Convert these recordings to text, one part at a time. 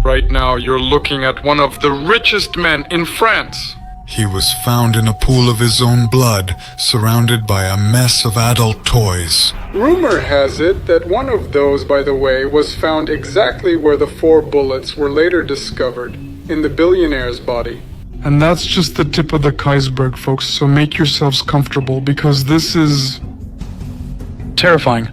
Right now, you're looking at one of the richest men in France. He was found in a pool of his own blood, surrounded by a mess of adult toys. Rumor has it that one of those, by the way, was found exactly where the 4 bullets were later discovered, in the billionaire's body. And that's just the tip of the iceberg, folks, so make yourselves comfortable because this is terrifying.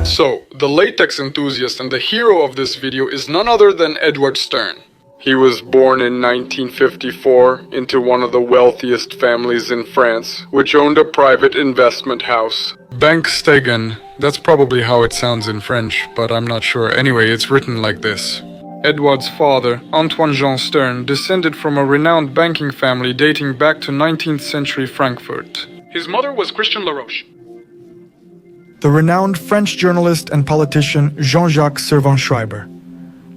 So, the latex enthusiast and the hero of this video is none other than Eduard Stern. He was born in 1954 into one of the wealthiest families in France, which owned a private investment house. Bank Stegen, that's probably how it sounds in French, but I'm not sure. Anyway, it's written like this. Eduard's father, Antoine Jean Stern, descended from a renowned banking family dating back to 19th century Frankfurt. His mother was Christian Laroche. The renowned French journalist and politician Jean-Jacques Servan-Schreiber.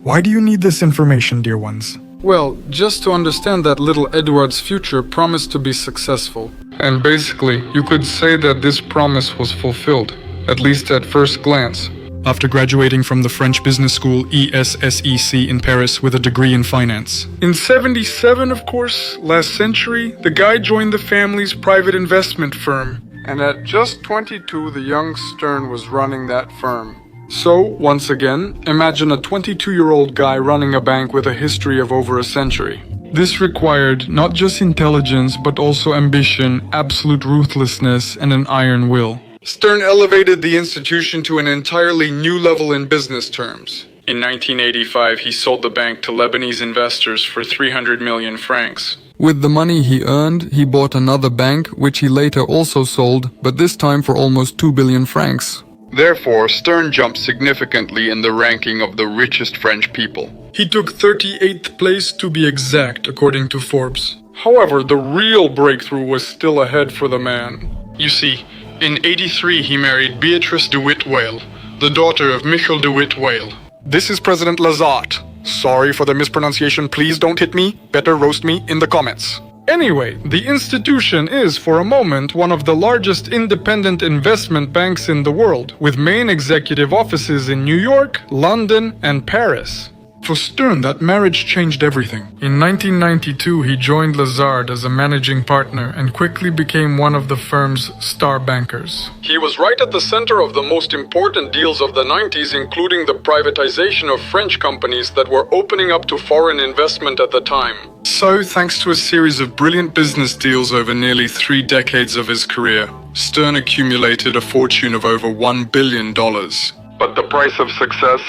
Why do you need this information, dear ones? Well, just to understand that little Eduard's future promised to be successful. And basically, you could say that this promise was fulfilled, at least at first glance. After graduating from the French business school ESSEC in Paris with a degree in finance. In 77, of course, last century, the guy joined the family's private investment firm. And at just 22, the young Stern was running that firm. So, once again, imagine a 22-year-old guy running a bank with a history of over a century. This required not just intelligence, but also ambition, absolute ruthlessness, and an iron will. Stern elevated the institution to an entirely new level in business terms. In 1985, he sold the bank to Lebanese investors for 300 million francs. With the money he earned, he bought another bank, which he later also sold, but this time for almost 2 billion francs. Therefore, Stern jumped significantly in the ranking of the richest French people. He took 38th place to be exact, according to Forbes. However, the real breakthrough was still ahead for the man. You see, in 83 he married Beatrice de Witt-Whale, the daughter of Michel de Witt-Whale. This is President Lazard. Sorry for the mispronunciation, please don't hit me, better roast me in the comments. Anyway, the institution is, for a moment, one of the largest independent investment banks in the world, with main executive offices in New York, London, and Paris. For Stern, that marriage changed everything. In 1992, he joined Lazard as a managing partner and quickly became one of the firm's star bankers. He was right at the center of the most important deals of the 90s, including the privatization of French companies that were opening up to foreign investment at the time. So, thanks to a series of brilliant business deals over nearly 3 decades of his career, Stern accumulated a fortune of over $1 billion. But the price of success?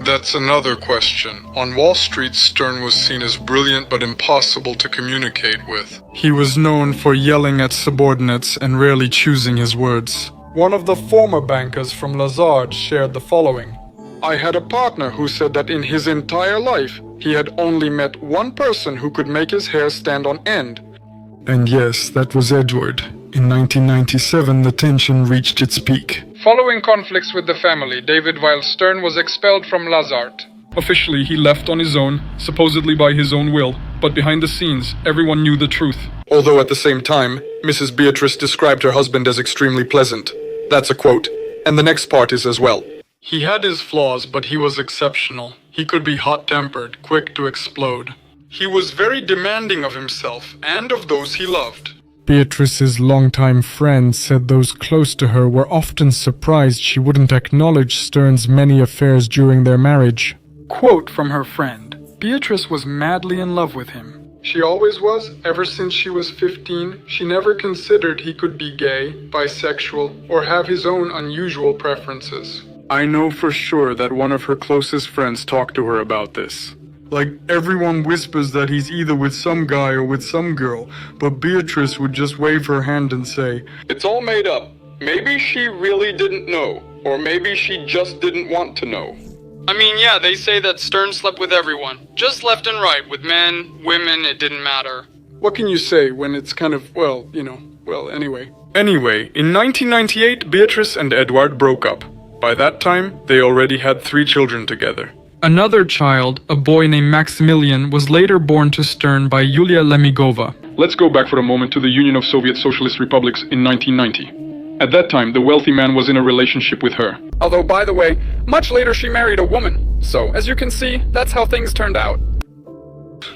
That's another question. On Wall Street, Stern was seen as brilliant but impossible to communicate with. He was known for yelling at subordinates and rarely choosing his words. One of the former bankers from Lazard shared the following. I had a partner who said that in his entire life, he had only met one person who could make his hair stand on end. And yes, that was Eduard. In 1997, the tension reached its peak. Following conflicts with the family, David Weil Stern was expelled from Lazard. Officially, he left on his own, supposedly by his own will, but behind the scenes, everyone knew the truth. Although at the same time, Mrs. Beatrice described her husband as extremely pleasant. That's a quote. And the next part is as well. He had his flaws, but he was exceptional. He could be hot-tempered, quick to explode. He was very demanding of himself and of those he loved. Beatrice's longtime friends said those close to her were often surprised she wouldn't acknowledge Stern's many affairs during their marriage. Quote from her friend, Beatrice was madly in love with him. She always was, ever since she was 15. She never considered he could be gay, bisexual, or have his own unusual preferences. I know for sure that one of her closest friends talked to her about this. Like, everyone whispers that he's either with some guy or with some girl, but Beatrice would just wave her hand and say, it's all made up. Maybe she really didn't know, or maybe she just didn't want to know. I mean, yeah, they say that Stern slept with everyone, just left and right, with men, women, it didn't matter. What can you say when it's kind of, well, anyway. Anyway, in 1998, Beatrice and Eduard broke up. By that time, they already had 3 children together. Another child, a boy named Maximilian, was later born to Stern by Yulia Lemigova. Let's go back for a moment to the Union of Soviet Socialist Republics in 1990. At that time, the wealthy man was in a relationship with her. Although, by the way, much later she married a woman. So, as you can see, that's how things turned out.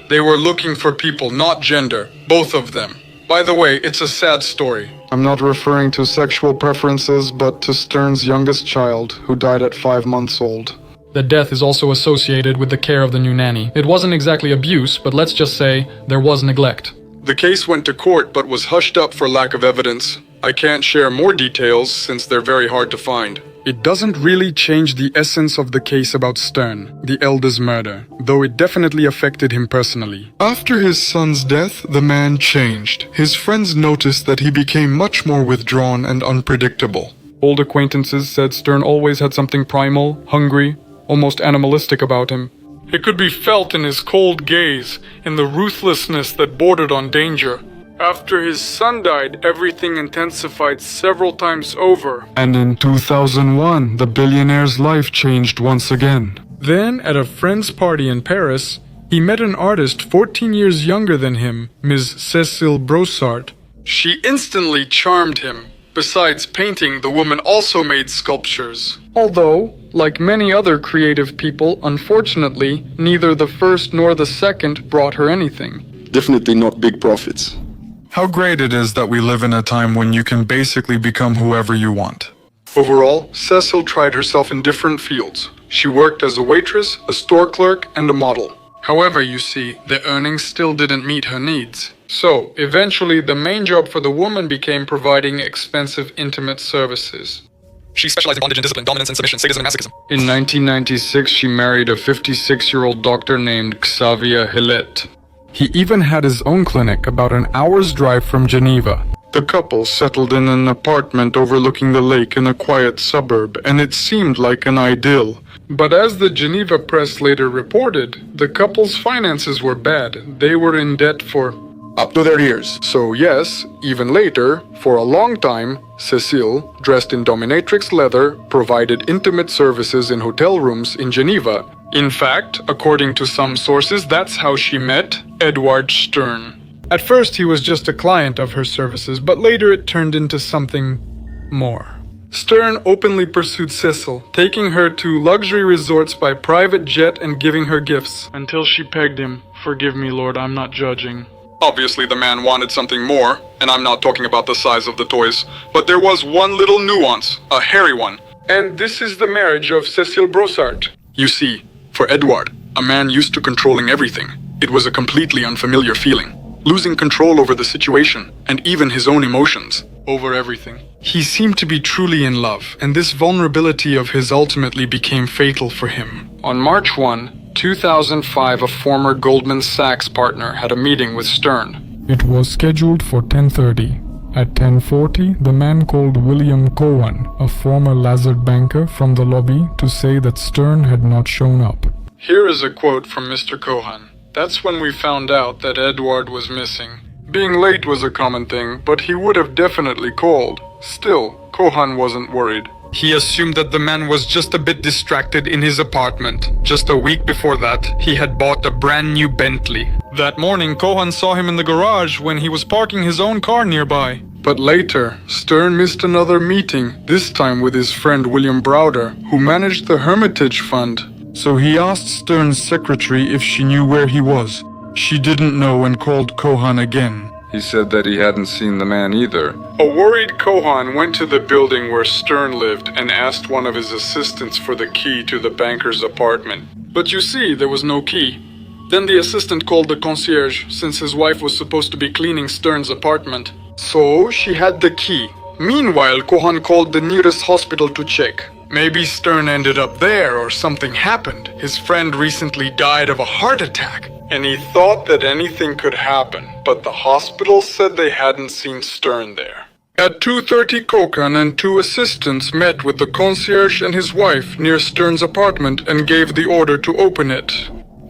They were looking for people, not gender, both of them. By the way, it's a sad story. I'm not referring to sexual preferences, but to Stern's youngest child, who died at 5 months old. The death is also associated with the care of the new nanny. It wasn't exactly abuse, but let's just say there was neglect. The case went to court but was hushed up for lack of evidence. I can't share more details since they're very hard to find. It doesn't really change the essence of the case about Stern, the elder's murder, though it definitely affected him personally. After his son's death, the man changed. His friends noticed that he became much more withdrawn and unpredictable. Old acquaintances said Stern always had something primal, hungry, almost animalistic about him. It could be felt in his cold gaze, in the ruthlessness that bordered on danger. After his son died, everything intensified several times over. And in 2001, the billionaire's life changed once again. Then, at a friend's party in Paris, he met an artist 14 years younger than him, Ms. Sesil Brosart. She instantly charmed him. Besides painting, the woman also made sculptures. Although, like many other creative people, unfortunately, neither the first nor the second brought her anything. Definitely not big profits. How great it is that we live in a time when you can basically become whoever you want. Overall, Sesil tried herself in different fields. She worked as a waitress, a store clerk, and a model. However, you see, the earnings still didn't meet her needs. So, eventually, the main job for the woman became providing expensive intimate services. She specialized in bondage and discipline, dominance and submission, sadism and masochism. In 1996, she married a 56-year-old doctor named Xavier Hillet. He even had his own clinic about an hour's drive from Geneva. The couple settled in an apartment overlooking the lake in a quiet suburb, and it seemed like an idyll. But as the Geneva press later reported, the couple's finances were bad. They were in debt for Up to their ears. So yes, even later, for a long time, Sesil, dressed in dominatrix leather, provided intimate services in hotel rooms in Geneva. In fact, according to some sources, that's how she met Eduard Stern. At first he was just a client of her services, but later it turned into something more. Stern openly pursued Sesil, taking her to luxury resorts by private jet and giving her gifts, until she pegged him. Forgive me, Lord, I'm not judging. Obviously, the man wanted something more, and I'm not talking about the size of the toys, but there was one little nuance, a hairy one. And this is the marriage of Sesil Brosart. You see, for Eduard, a man used to controlling everything, it was a completely unfamiliar feeling. Losing control over the situation, and even his own emotions, over everything. He seemed to be truly in love, and this vulnerability of his ultimately became fatal for him. On March 1, 2005, a former Goldman Sachs partner had a meeting with Stern. It was scheduled for 10:30. At 10:40, the man called William Cohen, a former Lazard banker, from the lobby to say that Stern had not shown up. Here is a quote from Mr. Cohen. That's when we found out that Eduard was missing. Being late was a common thing, but he would have definitely called. Still, Cohen wasn't worried. He assumed that the man was just a bit distracted in his apartment. Just a week before that, he had bought a brand new Bentley. That morning, Cohen saw him in the garage when he was parking his own car nearby. But later, Stern missed another meeting, this time with his friend William Browder, who managed the Hermitage Fund. So he asked Stern's secretary if she knew where he was. She didn't know and called Cohen again. He said that he hadn't seen the man either. A worried Cohen went to the building where Stern lived and asked one of his assistants for the key to the banker's apartment. But you see, there was no key. Then the assistant called the concierge, since his wife was supposed to be cleaning Stern's apartment. So she had the key. Meanwhile, Cohen called the nearest hospital to check. Maybe Stern ended up there or something happened. His friend recently died of a heart attack. And he thought that anything could happen, but the hospital said they hadn't seen Stern there. At 2:30, Cohen and two assistants met with the concierge and his wife near Stern's apartment and gave the order to open it.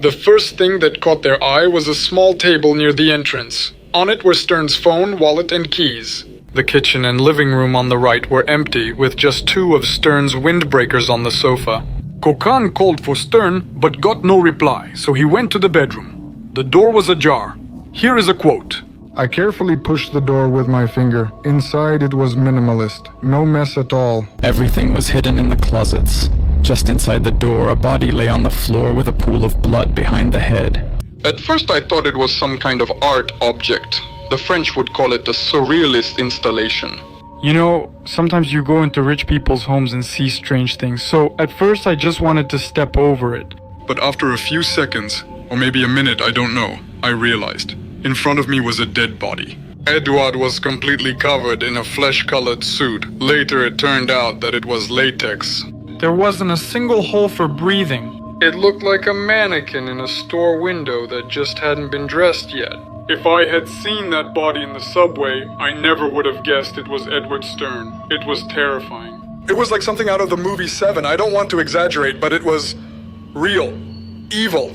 The first thing that caught their eye was a small table near the entrance. On it were Stern's phone, wallet, and keys. The kitchen and living room on the right were empty, with just two of Stern's windbreakers on the sofa. Cohen called for Stern, but got no reply, so he went to the bedroom. The door was ajar. Here is a quote. I carefully pushed the door with my finger. Inside it was minimalist. No mess at all. Everything was hidden in the closets. Just inside the door, a body lay on the floor with a pool of blood behind the head. At first I thought it was some kind of art object. The French would call it a surrealist installation. You know, sometimes you go into rich people's homes and see strange things, so at first I just wanted to step over it. But after a few seconds, or maybe a minute, I don't know, I realized. In front of me was a dead body. Eduard was completely covered in a flesh-colored suit. Later it turned out that it was latex. There wasn't a single hole for breathing. It looked like a mannequin in a store window that just hadn't been dressed yet. If I had seen that body in the subway, I never would have guessed it was Edward Stern. It was terrifying. It was like something out of the movie Seven. I don't want to exaggerate, but it was real. Evil.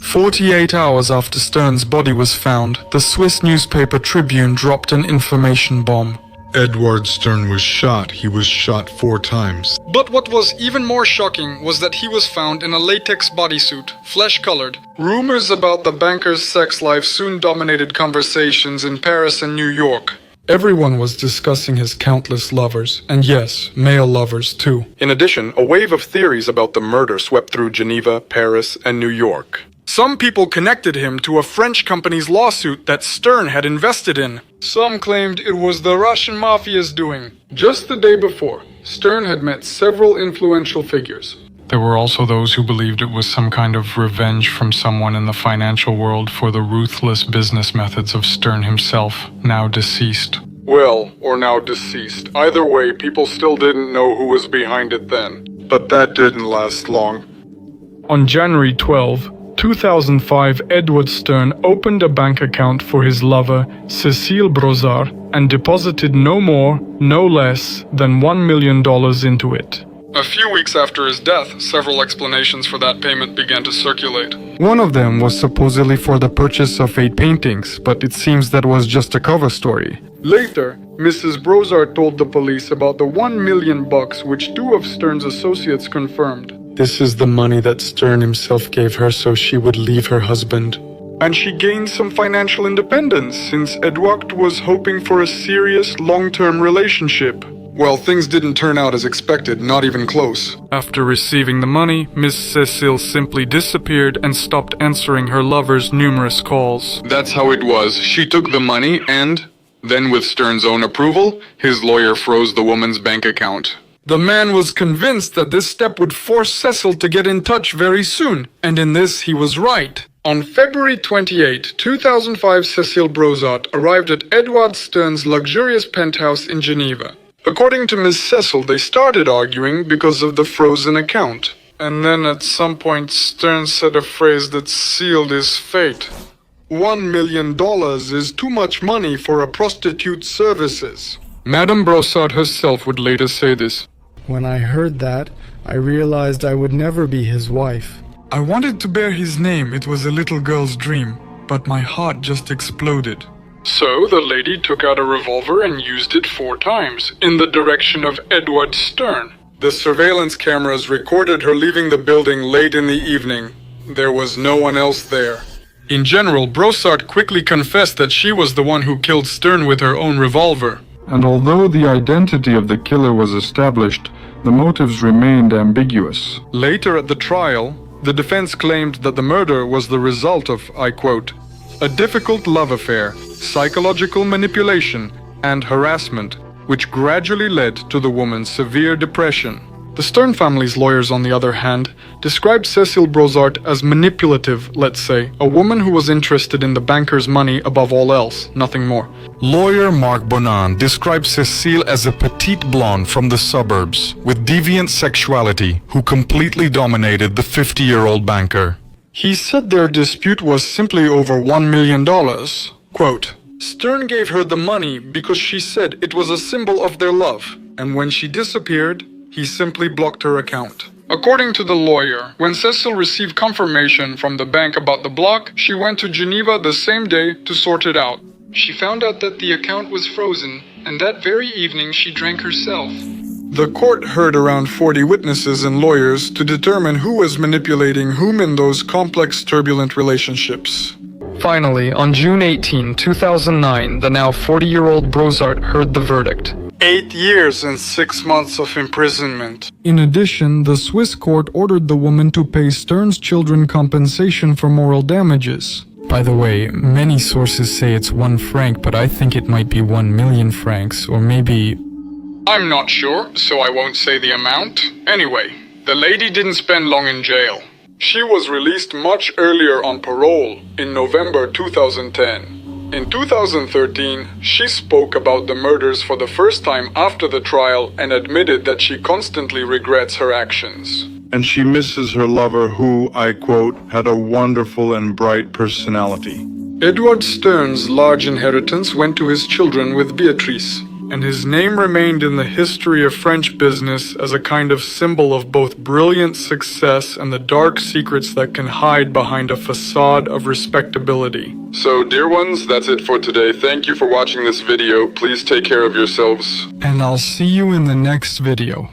48 hours after Stern's body was found, the Swiss newspaper Tribune dropped an information bomb. Eduard Stern was shot. He was shot 4 times. But what was even more shocking was that he was found in a latex bodysuit, flesh-colored. Rumors about the banker's sex life soon dominated conversations in Paris and New York. Everyone was discussing his countless lovers, and yes, male lovers too. In addition, a wave of theories about the murder swept through Geneva, Paris, and New York. Some people connected him to a French company's lawsuit that Stern had invested in. Some claimed it was the Russian mafia's doing. Just the day before, Stern had met several influential figures. There were also those who believed it was some kind of revenge from someone in the financial world for the ruthless business methods of Stern himself, now deceased. Well, or now deceased. Either way, people still didn't know who was behind it then. But that didn't last long. On January 12, 2005, Eduard Stern opened a bank account for his lover, Sesil Brosart, and deposited no more, no less than $1 million into it. A few weeks after his death, several explanations for that payment began to circulate. One of them was supposedly for the purchase of 8 paintings, but it seems that was just a cover story. Later, Mrs. Brosart told the police about the $1 million which 2 of Stern's associates confirmed. This is the money that Stern himself gave her so she would leave her husband. And she gained some financial independence since Eduard was hoping for a serious long-term relationship. Well, things didn't turn out as expected, not even close. After receiving the money, Miss Sesil simply disappeared and stopped answering her lover's numerous calls. That's how it was. She took the money and, then with Stern's own approval, his lawyer froze the woman's bank account. The man was convinced that this step would force Sesil to get in touch very soon, and in this he was right. On February 28, 2005, Sesil Brosart arrived at Eduard Stern's luxurious penthouse in Geneva. According to Miss Sesil, they started arguing because of the frozen account. And then at some point, Stern said a phrase that sealed his fate. $1 million is too much money for a prostitute's services. Madame Brosart herself would later say this. When I heard that, I realized I would never be his wife. I wanted to bear his name, it was a little girl's dream, but my heart just exploded. So the lady took out a revolver and used it 4 times, in the direction of Eduard Stern. The surveillance cameras recorded her leaving the building late in the evening. There was no one else there. In general, Brosart quickly confessed that she was the one who killed Stern with her own revolver. And although the identity of the killer was established, the motives remained ambiguous. Later at the trial, the defense claimed that the murder was the result of, I quote, a difficult love affair, psychological manipulation, and harassment, which gradually led to the woman's severe depression. The Stern family's lawyers, on the other hand, described Sesil Brosart as manipulative, let's say, a woman who was interested in the banker's money above all else, nothing more. Lawyer Marc Bonan described Cécile as a petite blonde from the suburbs, with deviant sexuality, who completely dominated the 50-year-old banker. He said their dispute was simply over $1 million. Quote, Stern gave her the money because she said it was a symbol of their love, and when she disappeared, he simply blocked her account. According to the lawyer, when Sesil received confirmation from the bank about the block, she went to Geneva the same day to sort it out. She found out that the account was frozen, and that very evening she drank herself. The court heard around 40 witnesses and lawyers to determine who was manipulating whom in those complex, turbulent relationships. Finally, on June 18, 2009, the now 40-year-old Brosart heard the verdict. 8 years and 6 months of imprisonment. In addition, the Swiss court ordered the woman to pay Stern's children compensation for moral damages. By the way, many sources say it's 1 franc, but I think it might be 1 million francs, or maybe... I'm not sure, so I won't say the amount. Anyway, the lady didn't spend long in jail. She was released much earlier on parole in November 2010. In 2013, she spoke about the murders for the first time after the trial and admitted that she constantly regrets her actions. And she misses her lover who, I quote, had a wonderful and bright personality. Eduard Stern's large inheritance went to his children with Beatrice, and his name remained in the history of French business as a kind of symbol of both brilliant success and the dark secrets that can hide behind a facade of respectability. So, dear ones, that's it for today. Thank you for watching this video. Please take care of yourselves. And I'll see you in the next video.